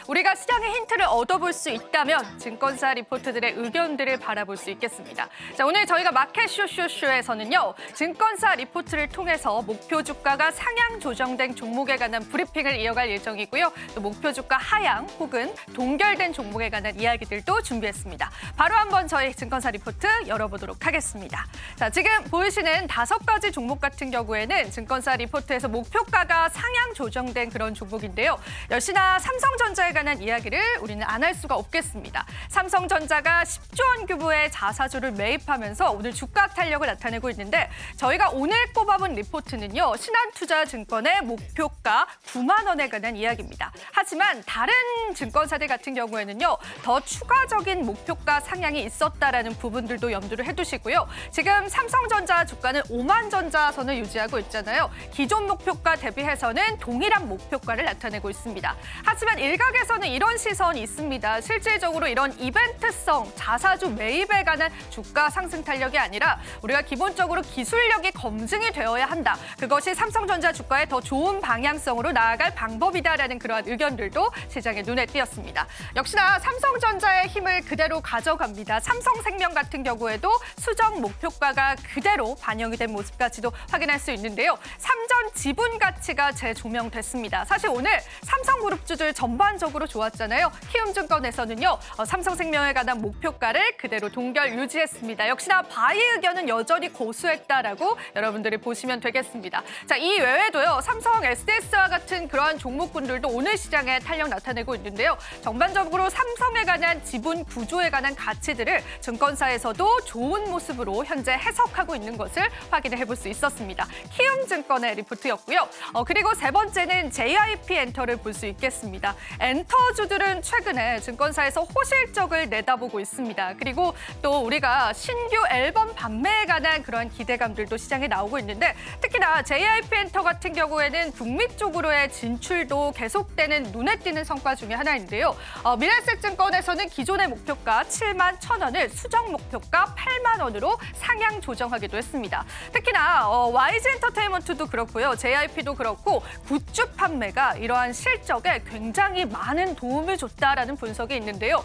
우리가 시장의 힌트를 얻어볼 수 있다면 증권사 리포트들의 의견들을 바라볼 수 있겠습니다. 자, 오늘 저희가 마켓 쇼쇼쇼에서는요. 증권사 리포트를 통해서 목표 주가가 상향 조정된 종목에 관한 브리핑을 이어갈 예정이고요. 또 목표 주가 하향 혹은 동결된 종목에 관한 이야기들도 준비했습니다. 바로 한번 저희 증권사 리포트 열어보도록 하겠습니다. 자, 지금 보이시는 5가지 종목 같은 경우에는 증권사 리포트에서 목표가가 상향 조정된 그런 종목인데요. 역시나 삼성전자에 관한 이야기를 우리는 안 할 수가 없겠습니다. 삼성전자가 10조 원 규모의 자사주를 매입하면서 오늘 주가 탄력을 나타내고 있는데 저희가 오늘 꼽아본 리포트는요. 신한투자증권의 목표가 9만 원에 관한 이야기입니다. 하지만 다른 증권사들 같은 경우에는요. 더 추가적인 목표가 상향이 있었다라는 부분들도 염두를 해두시고요. 지금 삼성전자 주가는 5만 전자선을 유지하고 있잖아요. 기존 목표가 대비해서는 동일한 목표가를 나타내고 있습니다. 하지만 일각에서는 이런 시선이 있습니다. 실질적으로 이런 이벤트성 자사주 매입에 관한 주가 상승 탄력이 아니라 우리가 기본적으로 기술력이 검증이 되어야 한다. 그것이 삼성전자 주가의 더 좋은 방향성으로 나아갈 방법이다라는 그러한 의견들도 시장에 눈에 띄었습니다. 역시나 삼성전자의 힘을 그대로 가져갑니다. 삼성생명 같은 경우에도 수정 목표가가 그대로 반영이 된 모습까지도 확인할 수 있는데요. 삼전 지분 가치가 재조명됐습니다. 사실 오늘 삼성그룹주들 전반적으로 좋았잖아요. 키움증권에서는요. 삼성생명에 관한 목표가를 그대로 동결 유지했습니다. 역시나 바이 의견은 여전히 고수했다라고 여러분들이 보시면 되겠습니다. 자, 이 외에도요. 삼성 SDS와 같은 그러한 종목군들도 오늘 시장에 탄력 나타내고 있는데요. 전반적으로 삼성에 관한 지분 구조에 관한 가치들을 증권사에서도 좋은 모습으로 현재 해석하고 있는 것을 확인해 볼 수 있었습니다. 키움증권의 리포트였고요. 그리고 세 번째는 JYP 엔터를 볼 수 있겠습니다. 엔터주들은 최근에 증권사에서 호실적을 내다보고 있습니다. 그리고 또 우리가 신규 앨범 판매에 관한 그런 기대감들도 시장에 나오고 있는데 특히나 JYP 엔터 같은 경우에는 북미 쪽으로의 진출도 계속되는 눈에 띄는 성과 중에 하나인데요. 미래에셋증권에서는 기존의 목표가 7만 1,000원을 수정 목표가 8만 원으로 상향 조정하기도 했습니다. 특히나 YG엔터테인먼트도 그렇고요. JYP도 그렇고 굿즈 판매가 이러한 실적에 굉장히 많은 도움을 줬다라는 분석이 있는데요.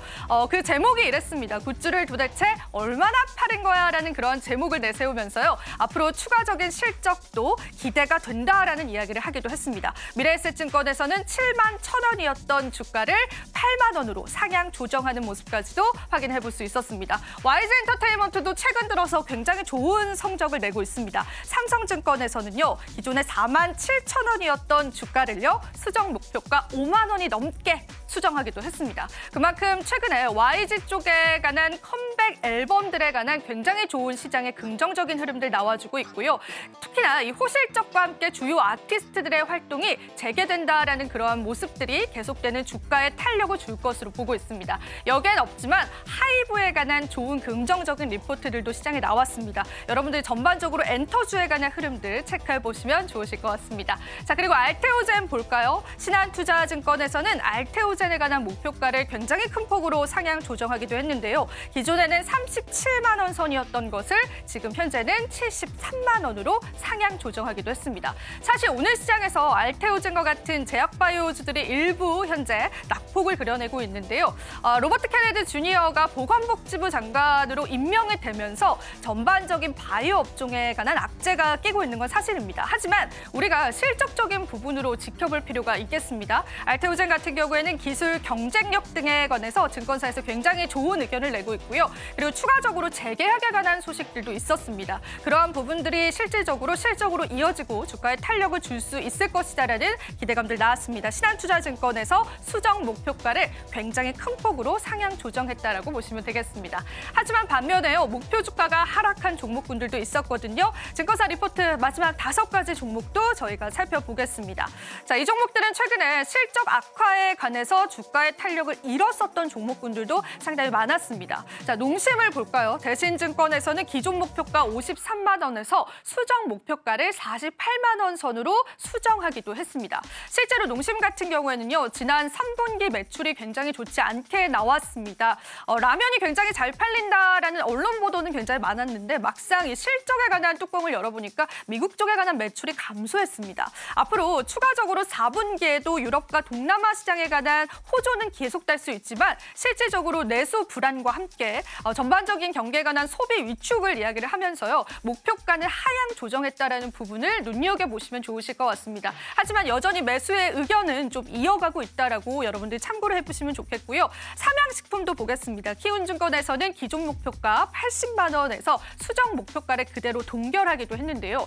그 제목이 이랬습니다. 굿즈를 도대체 얼마나 파는 거야? 라는 그런 제목을 내세우면서요. 앞으로 추가적인 실적도 기대가 된다라는 이야기를 하기도 했습니다. 미래에셋증권에서는 7만 1,000원이었던 주가를 8만 원으로 상향 조정하는 모습까지도 확인해 볼 수 있었습니다. YG엔터테인먼트도 최근 들어서 굉장히 좋은 성적을 내고 있습니다. 삼성증권에서는요. 기존에 4만 7,000원이었던 주가를요. 수정 목표가 5만 원이 넘게 수정하기도 했습니다. 그만큼 최근에 YG 쪽에 관한 컴백 앨범들에 관한 굉장히 좋은 시장의 긍정적인 흐름들 나와주고 있고요. 특히나 이 호실적과 함께 주요 아티스트들의 활동이 재개된다라는 그러한 모습들이 계속되는 주가에 탄력을 줄 것으로 보고 있습니다. 여기엔 없지만 하이브에 관한 좋은 긍정적인 리포트들도 시장에 나왔습니다. 여러분들 전반적으로 엔터주에 관한 흐름들 체크해 보시면 좋으실 것 같습니다. 자, 그리고 알테오젠 볼까요? 신한투자증권에서는 알테오젠에 관한 목표가를 굉장히 큰 폭으로 상향 조정하기도 했는데요. 기존에는 37만 원 선이었던 것을 지금 현재는 73만 원으로 상향 조정하기도 했습니다. 사실 오늘 시장에서 알테오젠과 같은 제약바이오주들이 일부 현재 낙폭을 그려내고 있는데요. 로버트 케네디 주니어가 보건복지부 장관으로 임명이 되면서 전반적인 바이오 업종에 관한 악재가 끼고 있는 건 사실입니다. 하지만 우리가 실적적인 부분으로 지켜볼 필요가 있겠습니다. 알테오젠 같은 경우에는 기술 경쟁력 등에 관해서 증권사에서 굉장히 좋은 의견을 내고 있고요. 그리고 추가적으로 재계약에 관한 소식들도 있었습니다. 그러한 부분들이 실질적으로 실적으로 이어지고 주가에 탄력을 줄 수 있을 것이다라는 기대감들 나왔습니다. 신한투자증권에서 수정 목표가를 굉장히 큰 폭으로 상향 조정했다라고 보시면 되겠습니다. 하지만 반면에요. 목표 주가가 하락한 종목군들도 있었거든요. 증권사 리포트 마지막 5가지 종목도 저희가 살펴보겠습니다. 자, 이 종목들은 최근에 실적 악화에 관해서 주가의 탄력을 잃었었던 종목군들도 상당히 많았습니다. 자, 농심을 볼까요? 대신증권에서는 기존 목표가 53만 원에서 수정 목표가를 48만 원 선으로 수정하기도 했습니다. 실제로 농심 같은 경우에는요, 지난 3분기 매출이 굉장히 좋지 않게 나왔습니다. 라면이 굉장히 잘 팔린다라는 언론 보도는 굉장히 많았는데 막상 이 실적에 관한 뚜껑을 열어보니까 미국 쪽에 관한 매출이 감소했습니다. 앞으로 추가적으로 4분기에도 유럽과 동남아 시장에 관한 호조는 계속될 수 있지만 실질적으로 내수 불안과 함께 전반적인 경기에 관한 소비 위축을 이야기를 하면서요. 목표가는 하향 조정했다라는 부분을 눈여겨보시면 좋으실 것 같습니다. 하지만 여전히 매수의 의견은 좀 이어가고 있다라고 여러분들 참고를 해보시면 좋겠고요. 삼양식품도 보겠습니다. 키움증권에서는 기존 목표가 80만 원에서 수정 목표가를 그대로 동결하기도 했는데요.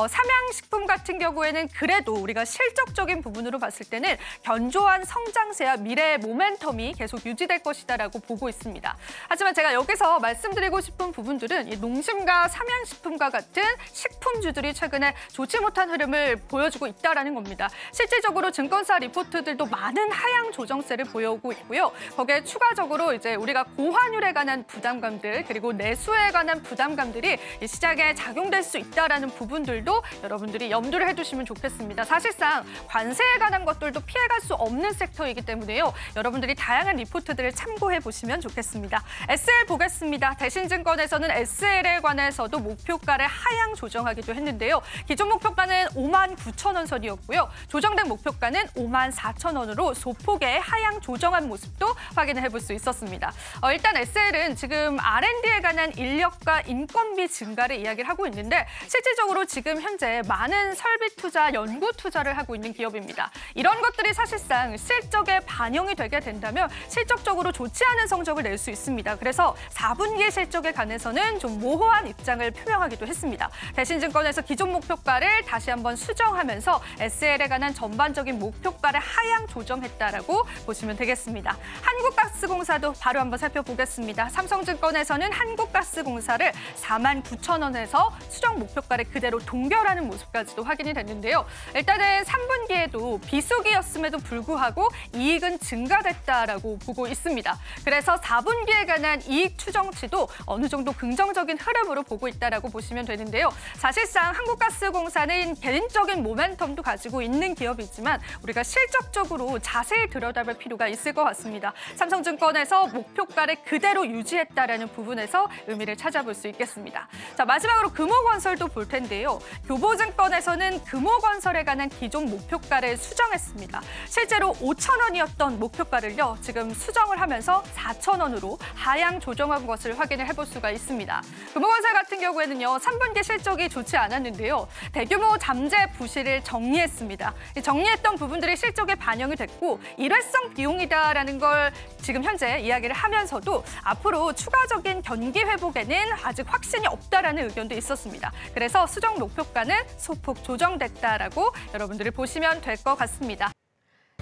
삼양식품 같은 경우에는 그래도 우리가 실적적인 부분으로 봤을 때는 견조한 성장세와 미래의 모멘텀이 계속 유지될 것이다라고 보고 있습니다. 하지만 제가 여기서 말씀드리고 싶은 부분들은 이 농심과 삼양식품과 같은 식품주들이 최근에 좋지 못한 흐름을 보여주고 있다는 겁니다. 실질적으로 증권사 리포트들도 많은 하향 조정세를 보여오고 있고요. 거기에 추가적으로 이제 우리가 고환율에 관한 부담감들 그리고 내수에 관한 부담감들이 이 시장에 작용될 수 있다는 부분들도 여러분들이 염두를 해두시면 좋겠습니다. 사실상 관세에 관한 것들도 피해갈 수 없는 섹터이기 때문에요. 여러분들이 다양한 리포트들을 참고해 보시면 좋겠습니다. SL 보겠습니다. 대신증권에서는 SL에 관해서도 목표가를 하향 조정하기도 했는데요. 기존 목표가는 5만 9천 원 선이었고요. 조정된 목표가는 5만 4천 원으로 소폭의 하향 조정한 모습도 확인을 해볼 수 있었습니다. 일단 SL은 지금 R&D에 관한 인력과 인건비 증가를 이야기를 하고 있는데 실질적으로 지금 현재 많은 설비 투자, 연구 투자를 하고 있는 기업입니다. 이런 것들이 사실상 실적에 반영이 되게 된다면 실적적으로 좋지 않은 성적을 낼 수 있습니다. 그래서 4분기 실적에 관해서는 좀 모호한 입장을 표명하기도 했습니다. 대신증권에서 기존 목표가를 다시 한번 수정하면서 SL에 관한 전반적인 목표가를 하향 조정했다라고 보시면 되겠습니다. 한국가스공사도 바로 한번 살펴보겠습니다. 삼성증권에서는 한국가스공사를 4만 9천 원에서 수정 목표가를 그대로 동결하는 모습까지도 확인이 됐는데요. 일단은 3분기에도 비수기였음에도 불구하고 이익은 증가됐다라고 보고 있습니다. 그래서 4분기에 관한 이익 추정치도 어느 정도 긍정적인 흐름으로 보고 있다라고 보시면 되는데요. 사실상 한국가스공사는 개인적인 모멘텀도 가지고 있는 기업이지만 우리가 실적적으로 자세히 들여다볼 필요가 있을 것 같습니다. 삼성증권에서 목표가를 그대로 유지했다라는 부분에서 의미를 찾아볼 수 있겠습니다. 자, 마지막으로 금호건설도 볼 텐데요. 교보증권에서는 금호건설에 관한 기존 목표가를 수정했습니다. 실제로 5천 원이었던 목표가를요. 지금 수정을 하면서 4천 원으로 하향 조정한 것을 확인을 해볼 수가 있습니다. 금호건설 같은 경우에는요. 3분기 실적이 좋지 않았는데요. 대규모 잠재 부실을 정리했습니다. 정리했던 부분들이 실적에 반영이 됐고 일회성 비용이다라는 걸 지금 현재 이야기를 하면서도 앞으로 추가적인 경기 회복에는 아직 확신이 없다라는 의견도 있었습니다. 그래서 수정 목표가는 소폭 조정됐다라고 여러분들이 보시면 될 것 같습니다.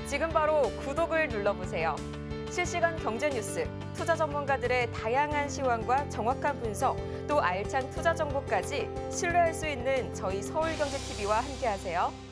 지금 바로 구독을 눌러보세요. 실시간 경제 뉴스, 투자 전문가들의 다양한 시황과 정확한 분석, 또 알찬 투자 정보까지 신뢰할 수 있는 저희 서울경제TV와 함께하세요.